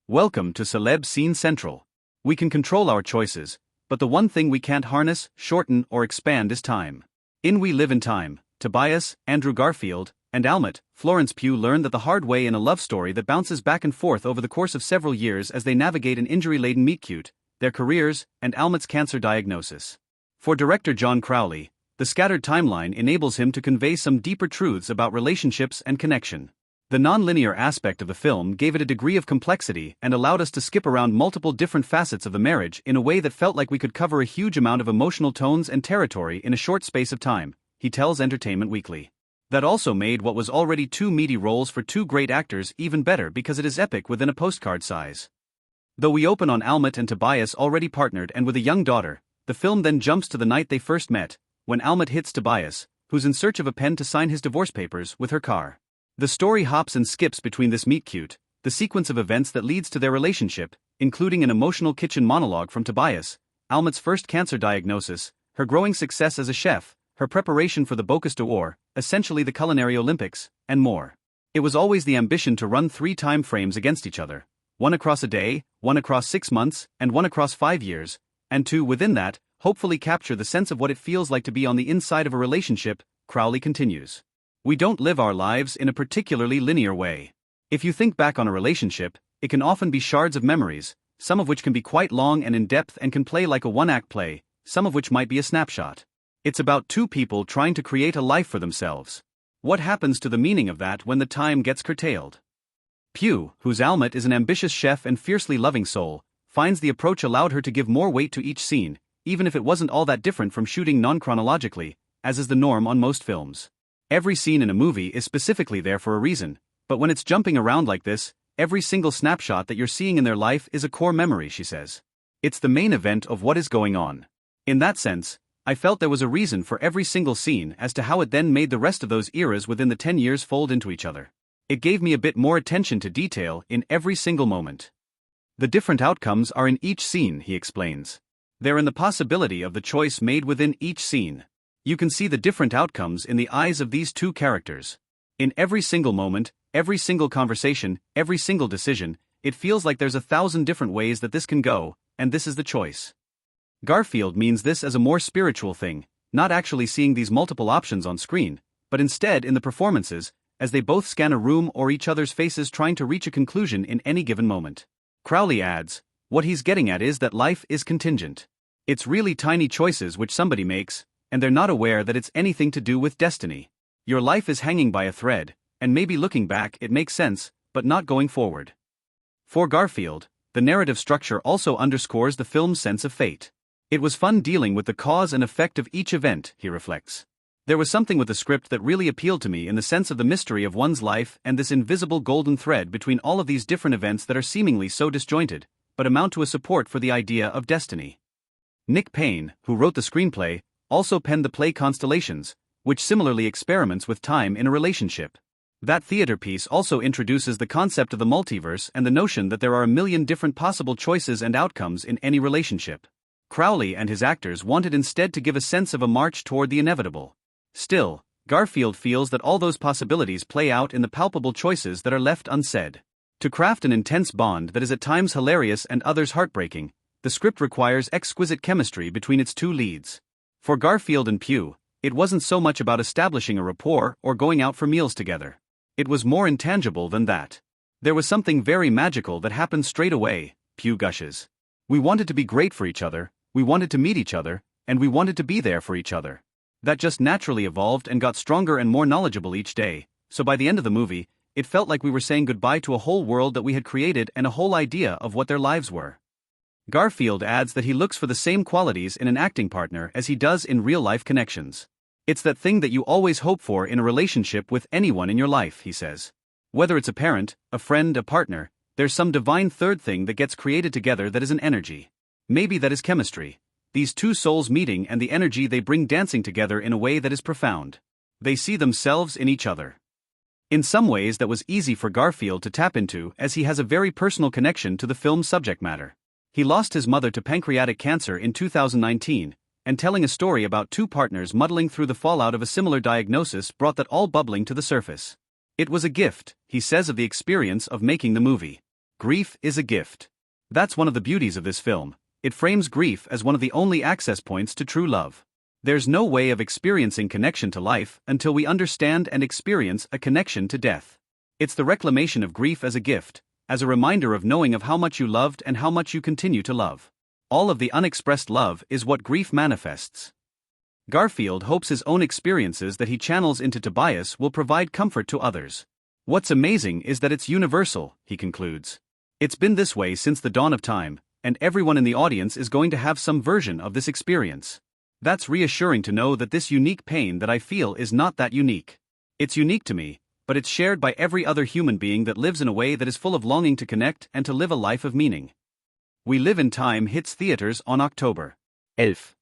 Welcome to Celeb Scene Central. We can control our choices, but the one thing we can't harness, shorten, or expand is time. In We Live in Time, Tobias, Andrew Garfield, and Almut, Florence Pugh learn that the hard way in a love story that bounces back and forth over the course of several years as they navigate an injury-laden meet-cute, their careers, and Almut's cancer diagnosis. For director John Crowley, the scattered timeline enables him to convey some deeper truths about relationships and connection. The non-linear aspect of the film gave it a degree of complexity and allowed us to skip around multiple different facets of the marriage in a way that felt like we could cover a huge amount of emotional tones and territory in a short space of time, he tells Entertainment Weekly. That also made what was already two meaty roles for two great actors even better because it is epic within a postcard size. Though we open on Almut and Tobias already partnered and with a young daughter, the film then jumps to the night they first met, when Almut hits Tobias, who's in search of a pen to sign his divorce papers, with her car. The story hops and skips between this meet-cute, the sequence of events that leads to their relationship, including an emotional kitchen monologue from Tobias, Almut's first cancer diagnosis, her growing success as a chef, her preparation for the Bocuse d'Or, essentially the culinary Olympics, and more. It was always the ambition to run 3 time frames against each other, one across a day, one across 6 months, and one across 5 years, and to, within that, hopefully capture the sense of what it feels like to be on the inside of a relationship, Crowley continues. We don't live our lives in a particularly linear way. If you think back on a relationship, it can often be shards of memories, some of which can be quite long and in-depth and can play like a one-act play, some of which might be a snapshot. It's about two people trying to create a life for themselves. What happens to the meaning of that when the time gets curtailed? Pugh, whose Almut is an ambitious chef and fiercely loving soul, finds the approach allowed her to give more weight to each scene, even if it wasn't all that different from shooting non-chronologically, as is the norm on most films. Every scene in a movie is specifically there for a reason, but when it's jumping around like this, every single snapshot that you're seeing in their life is a core memory, she says. It's the main event of what is going on. In that sense, I felt there was a reason for every single scene as to how it then made the rest of those eras within the 10 years fold into each other. It gave me a bit more attention to detail in every single moment. The different outcomes are in each scene, he explains. They're in the possibility of the choice made within each scene. You can see the different outcomes in the eyes of these two characters. In every single moment, every single conversation, every single decision, it feels like there's 1,000 different ways that this can go, and this is the choice. Garfield means this as a more spiritual thing, not actually seeing these multiple options on screen, but instead in the performances, as they both scan a room or each other's faces trying to reach a conclusion in any given moment. Crowley adds, what he's getting at is that life is contingent. It's really tiny choices which somebody makes, and they're not aware that it's anything to do with destiny. Your life is hanging by a thread, and maybe looking back it makes sense, but not going forward. For Garfield, the narrative structure also underscores the film's sense of fate. It was fun dealing with the cause and effect of each event, he reflects. There was something with the script that really appealed to me in the sense of the mystery of one's life and this invisible golden thread between all of these different events that are seemingly so disjointed, but amount to a support for the idea of destiny. Nick Payne, who wrote the screenplay, also penned the play Constellations, which similarly experiments with time in a relationship. That theater piece also introduces the concept of the multiverse and the notion that there are a million different possible choices and outcomes in any relationship. Crowley and his actors wanted instead to give a sense of a march toward the inevitable. Still, Garfield feels that all those possibilities play out in the palpable choices that are left unsaid. To craft an intense bond that is at times hilarious and others heartbreaking, the script requires exquisite chemistry between its two leads. For Garfield and Pugh, it wasn't so much about establishing a rapport or going out for meals together. It was more intangible than that. There was something very magical that happened straight away, Pugh gushes. We wanted to be great for each other, we wanted to meet each other, and we wanted to be there for each other. That just naturally evolved and got stronger and more knowledgeable each day, so by the end of the movie, it felt like we were saying goodbye to a whole world that we had created and a whole idea of what their lives were. Garfield adds that he looks for the same qualities in an acting partner as he does in real-life connections. It's that thing that you always hope for in a relationship with anyone in your life, he says. Whether it's a parent, a friend, a partner, there's some divine third thing that gets created together that is an energy. Maybe that is chemistry. These two souls meeting and the energy they bring dancing together in a way that is profound. They see themselves in each other. In some ways that was easy for Garfield to tap into as he has a very personal connection to the film's subject matter. He lost his mother to pancreatic cancer in 2019, and telling a story about two partners muddling through the fallout of a similar diagnosis brought that all bubbling to the surface. It was a gift, he says of the experience of making the movie. Grief is a gift. That's one of the beauties of this film. It frames grief as one of the only access points to true love. There's no way of experiencing connection to life until we understand and experience a connection to death. It's the reclamation of grief as a gift, as a reminder of knowing of how much you loved and how much you continue to love. All of the unexpressed love is what grief manifests. Garfield hopes his own experiences that he channels into Tobias will provide comfort to others. What's amazing is that it's universal, he concludes. It's been this way since the dawn of time, and everyone in the audience is going to have some version of this experience. That's reassuring to know that this unique pain that I feel is not that unique. It's unique to me, but it's shared by every other human being that lives in a way that is full of longing to connect and to live a life of meaning. We Live in Time hits theaters on October 11th.